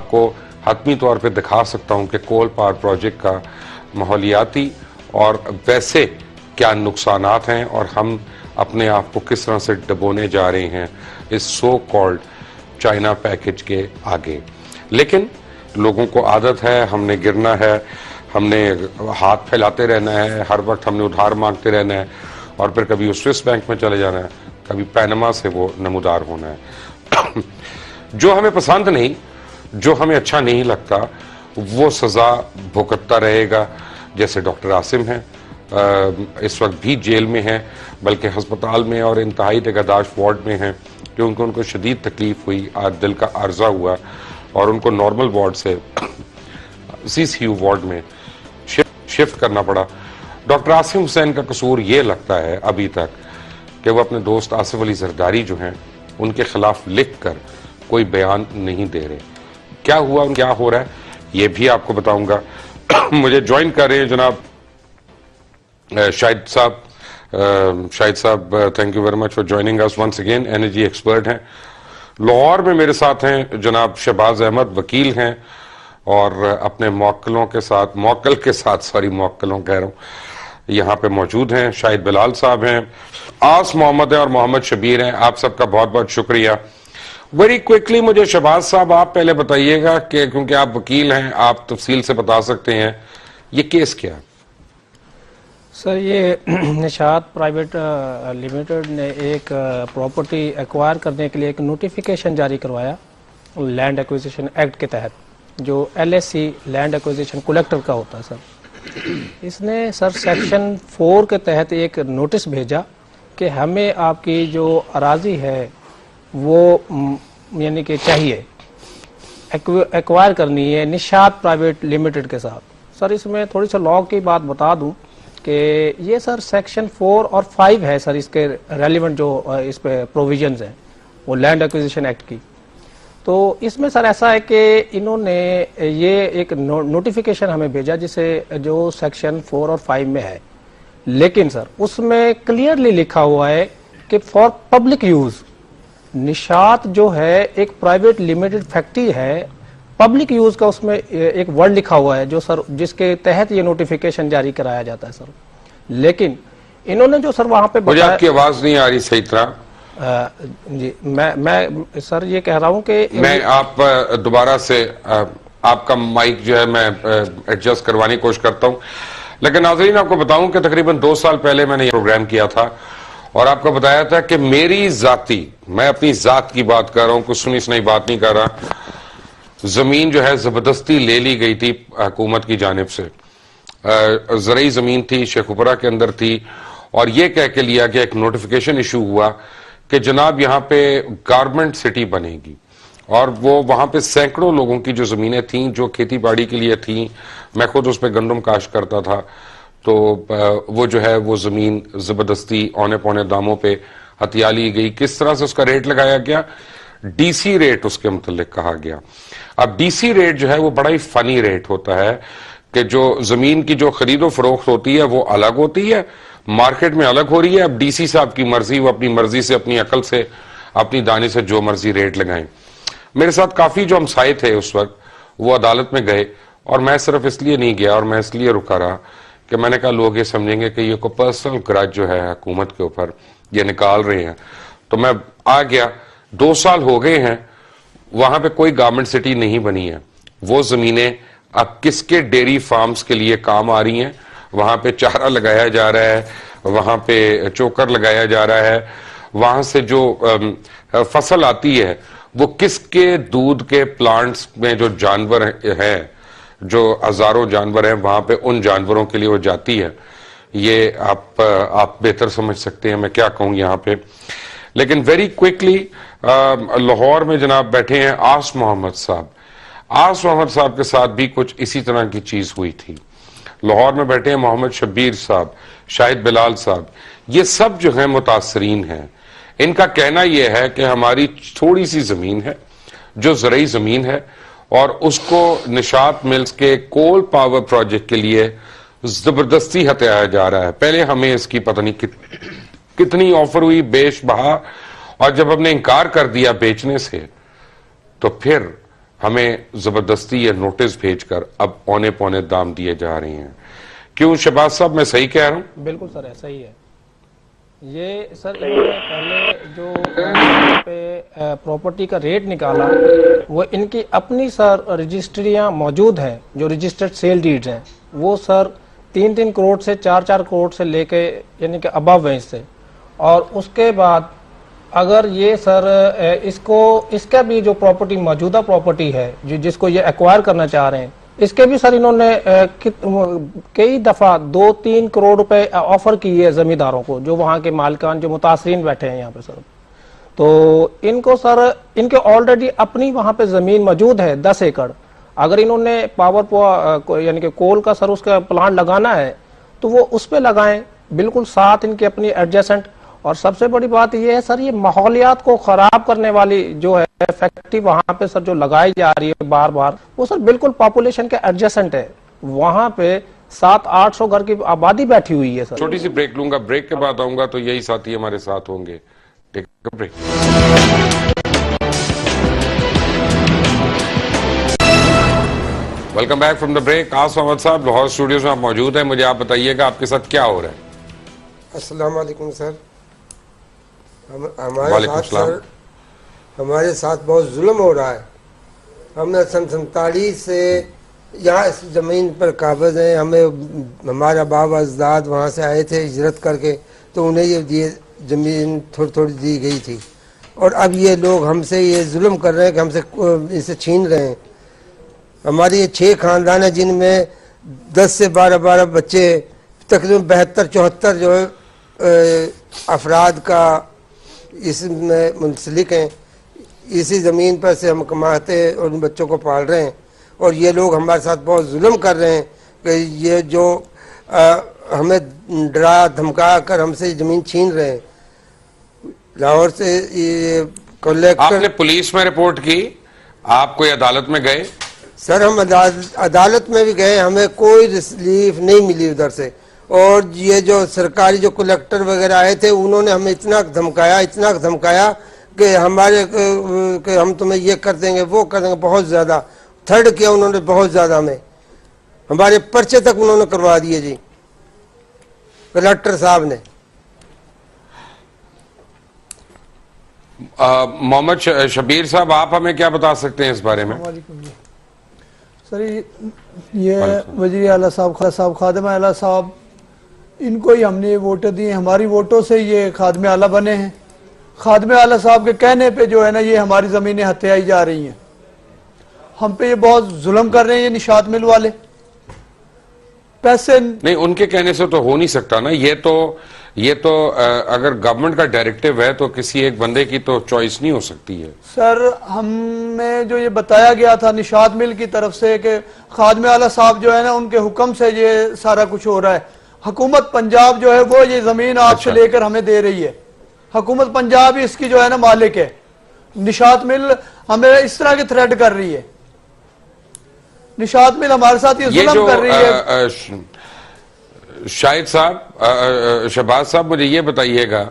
आपको हतमी तौर पे दिखा सकता हूं कि कोल पावर प्रोजेक्ट का माहौलियाती और वैसे क्या नुकसानात हैं और हम अपने आप को किस तरह से डबोने जा रहे हैं इस सो कॉल्ड चाइना पैकेज के आगे। लेकिन लोगों को आदत है, हमने गिरना है, हमने हाथ फैलाते रहना है, हर वक्त हमने उधार मांगते रहना है और फिर कभी उस स्विस बैंक में चले जाना है, कभी पैनमा से वो नमूदार होना है। जो हमें पसंद नहीं, जो हमें अच्छा नहीं लगता, वो सजा भुगतता रहेगा। जैसे डॉक्टर आसिम हैं, इस वक्त भी जेल में हैं, बल्कि अस्पताल में और इंतहाई निगहदाश्त वार्ड में हैं क्योंकि उनको शदीद तकलीफ हुई, आज दिल का आर्जा हुआ और उनको नॉर्मल वार्ड से सीसीयू वार्ड में शिफ्ट करना पड़ा। डॉक्टर आसिम हुसैन का कसूर ये लगता है अभी तक कि वो अपने दोस्त आसिफ अली जरदारी जो हैं उनके खिलाफ लिख कर कोई बयान नहीं दे रहे। क्या हुआ, क्या हो रहा है, ये भी आपको बताऊंगा। मुझे ज्वाइन कर रहे हैं जनाब शाहिद साहब, thank you very much for joining us once again. Energy expert हैं। लाहौर में मेरे साथ हैं जनाब शहबाज अहमद, वकील हैं और अपने मौक्कलों के साथ मौक्कलों कह रहा हूँ, यहाँ पे मौजूद हैं। शाहिद बिलाल साहब हैं, आस मोहम्मद है और मोहम्मद शबीर हैं। आप सबका बहुत बहुत शुक्रिया। वेरी क्विकली मुझे शहबाज साहब आप पहले बताइएगा कि क्योंकि आप वकील हैं, आप तफसील से बता सकते हैं ये केस क्या है? सर, ये निशात प्राइवेट लिमिटेड ने एक प्रॉपर्टी एक्वायर करने के लिए एक नोटिफिकेशन जारी करवाया लैंड एक्विजिशन एक्ट के तहत, जो LSC लैंड एक्विजिशन कलेक्टर का होता है। सर, इसने सर सेक्शन 4 के तहत एक नोटिस भेजा कि हमें आपकी जो अराजी है वो यानी कि चाहिए, एक्वायर करनी है निशात प्राइवेट लिमिटेड के साथ। सर, इसमें थोड़ी सी लॉ की बात बता दूं कि ये सर सेक्शन 4 और 5 है सर, इसके रेलिवेंट जो इस पे प्रोविजंस हैं वो लैंड एक्विजिशन एक्ट की। तो इसमें सर ऐसा है कि इन्होंने ये एक नोटिफिकेशन हमें भेजा जिसे जो सेक्शन 4 और 5 में है, लेकिन सर उसमें क्लियरली लिखा हुआ है कि फॉर पब्लिक यूज, निशात जो है एक प्राइवेट लिमिटेड फैक्ट्री है, पब्लिक यूज का उसमें एक वर्ड लिखा हुआ है जो सर जिसके तहत ये नोटिफिकेशन जारी कराया जाता है। सर, लेकिन इन्होंने जो सर वहां पे मुझे आपकी आवाज नहीं आ रही सही तरह। जी, मैं सर ये कह रहा हूं कि मैं आप दोबारा से आपका माइक जो है मैं एडजस्ट करवाने की कोशिश करता हूं। लेकिन नाज़रीन, आपको बताऊं कि तकरीबन 2 साल पहले मैंने ये प्रोग्राम किया था और आपको बताया था कि मैं अपनी जात की बात कर रहा हूं, कुछ सुनी सुनाई बात नहीं कर रहा। जमीन जो है जबरदस्ती ले ली गई थी हुकूमत की जानिब से। ज़रई जमीन थी, शेखुपुरा के अंदर थी और यह कह के लिया कि एक नोटिफिकेशन इशू हुआ कि जनाब यहाँ पे गारमेंट सिटी बनेगी और वो वहां पे सैकड़ों लोगों की जो जमीनें थीं जो खेती बाड़ी के लिए थीं, मैं खुद उस पर गंदम काश्त करता था, तो वो जो है वो जमीन जबरदस्ती औने पौने दामों पे हथिया ली गई। किस तरह से उसका रेट लगाया गया? DC रेट उसके मुतल्लिक कहा गया। अब DC रेट जो है वो बड़ा ही फनी रेट होता है कि जो जमीन की जो खरीदो फरोख्त होती है वो अलग होती है, मार्केट में अलग हो रही है। अब DC साहब की मर्जी, वो अपनी मर्जी से, अपनी अकल से, अपनी दानी से जो मर्जी रेट लगाएं। मेरे साथ काफी जो हमसाए थे उस वक्त वो अदालत में गए और मैं सिर्फ इसलिए नहीं गया और मैं इसलिए रुका रहा कि मैंने कहा लोग ये समझेंगे कि ये को पर्सनल ग्रज जो है हुकूमत के ऊपर ये निकाल रहे हैं। तो मैं आ गया। 2 साल हो गए हैं, वहां पे कोई गारमेंट सिटी नहीं बनी है। वो जमीनें अब किसके डेयरी फार्म्स के लिए काम आ रही हैं? वहां पे चारा लगाया जा रहा है, वहां पे चोकर लगाया जा रहा है, वहां से जो फसल आती है वो किसके दूध के प्लांट्स में जो जानवर हैं, जो हजारों जानवर हैं, वहां पे उन जानवरों के लिए वो जाती है। ये आप बेहतर समझ सकते हैं मैं क्या कहूं यहाँ पे। लेकिन वेरी क्विकली लाहौर में जनाब बैठे हैं आस मोहम्मद साहब। आस मोहम्मद साहब के साथ भी कुछ इसी तरह की चीज हुई थी। लाहौर में बैठे हैं मोहम्मद शबीर साहब, शाहिद बिलाल साहब। ये सब जो है मुतासरीन हैं। इनका कहना यह है कि हमारी थोड़ी सी जमीन है जो ज़रई जमीन है और उसको निशात मिल्स के कोल पावर प्रोजेक्ट के लिए जबरदस्ती हथियाया जा रहा है। पहले हमें इसकी पता नहीं कितनी ऑफर हुई, बेश बहा, और जब हमने इनकार कर दिया बेचने से तो फिर हमें जबरदस्ती ये नोटिस भेजकर अब पौने पौने दाम दिए जा रहे हैं। क्यों शहबाज साहब, मैं सही कह रहा हूं? बिल्कुल सर, ऐसा ही है। ये सर इन्होंने पहले जो पे प्रॉपर्टी का रेट निकाला वो इनकी अपनी सर रजिस्ट्रियां मौजूद हैं, जो रजिस्टर्ड सेल डीड्स हैं, वो सर 3-3 करोड़ से 4-4 करोड़ से लेके यानी कि अबव है इससे। और उसके बाद अगर ये सर इसका भी जो प्रॉपर्टी मौजूदा प्रॉपर्टी है जिसको ये एक्वायर करना चाह रहे हैं, इसके भी सर इन्होंने कई दफा 2-3 करोड़ रुपए ऑफर किए है जमींदारों को, जो वहां के मालिकान जो मुतासरीन बैठे हैं यहाँ पे सर। तो इनको सर इनके ऑलरेडी अपनी वहां पे जमीन मौजूद है 10 एकड़। अगर इन्होंने पावर यानी कि कोल का सर उसका प्लांट लगाना है तो वो उस पे लगाएं, बिल्कुल साथ इनकी अपनी एडजेसेंट। और सबसे बड़ी बात यह है सर, ये माहौलियात को खराब करने वाली जो है फैक्ट्री वहां पे सर जो लगाई जा रही है बार बार, वो सर बिल्कुल पॉपुलेशन के एडजेसेंट है। वहां पे 700-800 घर की आबादी बैठी हुई है सर। छोटी सी ब्रेक लूंगा, ब्रेक के बाद आऊंगा तो यही साथी हमारे साथ होंगे। Take a break. Welcome back from the break. Asif Ahmad साहब लाहौर स्टूडियोज में आप मौजूद हैं। मुझे आप बताइएगा आपके साथ क्या हो रहा है? अस्सलाम वालेकुम सर। हमारे साथ बहुत जुल्म हो रहा है। हमने सन 47 से यहाँ इस ज़मीन पर काबिज हैं। हमें हमारा बाप अजदाद वहाँ से आए थे हिजरत करके, तो उन्हें ये ज़मीन थोड़ी थोड़ी दी गई थी। और अब ये लोग हमसे ये जुल्म कर रहे हैं कि हमसे इसे छीन रहे हैं। हमारे ये 6 ख़ानदान हैं जिनमें 10 से 12 बच्चे, तकरीबन 72-74 जो है अफराद का इसमें मुंसलिक हैं। इसी ज़मीन पर से हम कमाते और उन बच्चों को पाल रहे हैं। और ये लोग हमारे साथ बहुत जुल्म कर रहे हैं कि ये जो हमें डरा धमका कर हमसे ज़मीन छीन रहे हैं। लाहौर से ये कलेक्टर। आपने पुलिस में रिपोर्ट की? आप कोई अदालत में गए? सर हम अदालत में भी गए, हमें कोई रिलीफ नहीं मिली उधर से। और ये जो सरकारी जो कलेक्टर वगैरह आए थे, उन्होंने हमें इतना धमकाया कि कि हम तुम्हें ये कर देंगे वो कर देंगे। बहुत ज़्यादा थर्ड किया उन्होंने, बहुत ज़्यादा हमारे पर्चे तक उन्होंने करवा दिए जी कलेक्टर साहब ने। मोहम्मद शबीर साहब, आप हमें क्या बता सकते हैं इस बारे में? सर ये वज़ीर आला साहब खादिम आला साहब, इनको ही हमने वोट दिए। हमारी वोटों से ये खादिम आला बने हैं। खादिम आला साहब के कहने पे जो है ना, ये हमारी ज़मीनें हत्याई जा रही हैं। हम पे ये बहुत जुल्म कर रहे हैं ये निशात मिल वाले। पैसे नहीं, उनके कहने से तो हो नहीं सकता ना। ये तो अगर गवर्नमेंट का डायरेक्टिव है तो किसी एक बंदे की तो चॉइस नहीं हो सकती है। सर हमें जो ये बताया गया था निशात मिल की तरफ से कि खादिम आला साहब जो है ना, उनके हुक्म से ये सारा कुछ हो रहा है। हुकूमत पंजाब जो है वो ये जमीन आपसे लेकर हमें दे रही है। हुकूमत पंजाब ही इसकी जो है ना मालिक है। निशात मिल हमें इस तरह की थ्रेट कर रही है। निशात मिल हमारे साथ ये जुल्म कर रही है। शाहिद साहब, शहबाज साहब, मुझे ये बताइएगा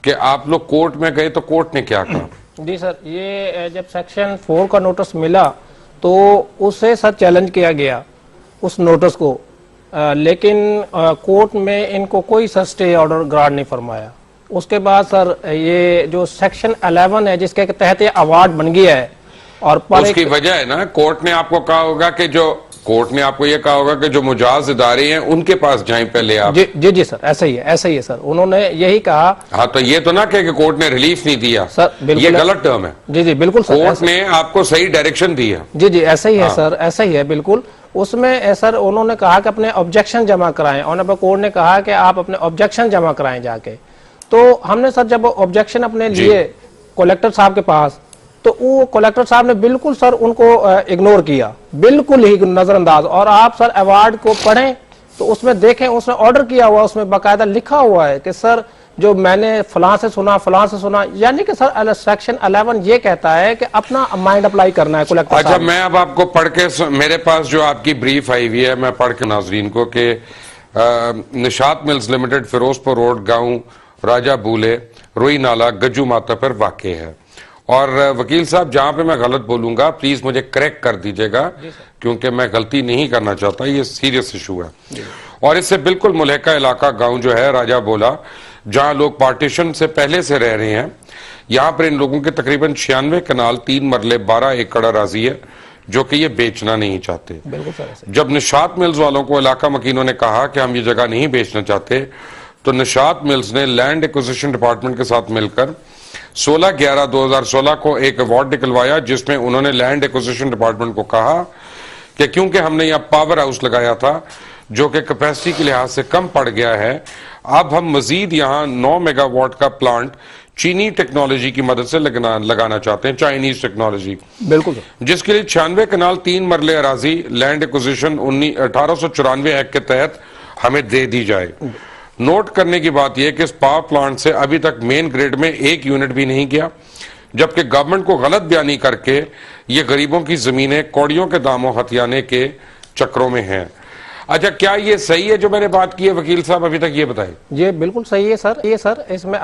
कि आप लोग कोर्ट में गए तो कोर्ट ने क्या कहा? जी सर, ये जब सेक्शन 4 का नोटिस मिला तो उसे सर चैलेंज किया गया उस नोटिस को, लेकिन कोर्ट में इनको कोई सर स्टे ऑर्डर ग्रांट नहीं फरमाया। उसके बाद सर ये जो सेक्शन 11 है जिसके तहत ये अवार्ड बन गया है, और पर उसकी वजह है ना, कोर्ट ने आपको कहा होगा कि जो मुजाज इदारे हैं उनके पास जाएं पहले आप। जी सर, ऐसा ही है सर। उन्होंने यही कहा। हाँ, तो ये तो ना कि कोर्ट ने रिलीफ नहीं दिया सर, बिल्कुल ये गलत टर्म है। जी बिल्कुल सर, कोर्ट ने आपको सही डायरेक्शन दी है। जी ऐसा ही है सर, ऐसा ही है बिल्कुल। उसमें सर उन्होंने कहा कि अपने ऑब्जेक्शन जमा कराएं। ऑनरेबल कोर्ट ने कहा कि आप अपने ऑब्जेक्शन जमा कराएं जाके। तो हमने सर जब ऑब्जेक्शन अपने लिए कलेक्टर साहब के पास, तो वो कलेक्टर साहब ने बिल्कुल सर उनको इग्नोर किया, बिल्कुल ही नजरअंदाज। और आप सर अवार्ड को पढ़ें तो उसमें देखें, उसने ऑर्डर किया हुआ, उसमें बाकायदा लिखा हुआ है कि सर जो मैंने फलां से सुना, यानी कि सर सेक्शन 11 ये कहता है कि अपना माइंड अप्लाई करना है कलेक्टर। अच्छा, मैं अब आपको पढ़ के, मेरे पास जो आपकी ब्रीफ आई हुई है, मैं पढ़ के नाजरीन को कि Nishat mills limited Ferozepur road, गांव राजा बूले, रोई नाला, गज्जू माता पर वाक़ है। और वकील साहब जहां पे मैं गलत बोलूंगा प्लीज मुझे करेक्ट कर दीजिएगा, क्योंकि मैं गलती नहीं करना चाहता, ये सीरियस इशू है। और इससे बिल्कुल मुल्हका इलाका गांव जो है राजा बोला, जहां लोग पार्टीशन से पहले से रह रहे हैं, यहां पर इन लोगों के तकरीबन 96 कनाल 3 मरले 12 एकड़ अराजी है जो कि ये बेचना नहीं चाहते। बिल्कुल सर। जब निशात मिल्स वालों को इलाका मकीनों ने कहा कि हम ये जगह नहीं बेचना चाहते, तो निशात मिल्स ने लैंड एक्विजिशन डिपार्टमेंट के साथ मिलकर 16/11/2016 को एक अवार्ड निकलवाया, जिसमें उन्होंने लैंड एक्विजिशन डिपार्टमेंट को कहा कि क्योंकि हमने यहाँ पावर हाउस लगाया था जो कि कैपेसिटी के लिहाज से कम पड़ गया है, अब हम मजीद यहाँ 9 मेगावाट का प्लांट चीनी टेक्नोलॉजी की मदद से लगाना चाहते हैं, चाइनीज टेक्नोलॉजी। बिल्कुल सर। जिसके लिए 96 कनाल 3 मरले अराजी लैंड एक्विजिशन 1894 एक्ट के तहत हमें दे दी जाए। नोट करने की बात यह कि इस पावर प्लांट से अभी तक मेन ग्रिड में एक यूनिट भी नहीं गया, जबकि गवर्नमेंट को गलत बयानी करके ये गरीबों की जमीनें कौड़ियों के दामों हथियाने के चक्रों में हैं। अच्छा, क्या ये सही है जो मैंने बात की है वकील साहब? अभी तक ये बताएं। ये बिल्कुल सही है सर। ये सर इसमें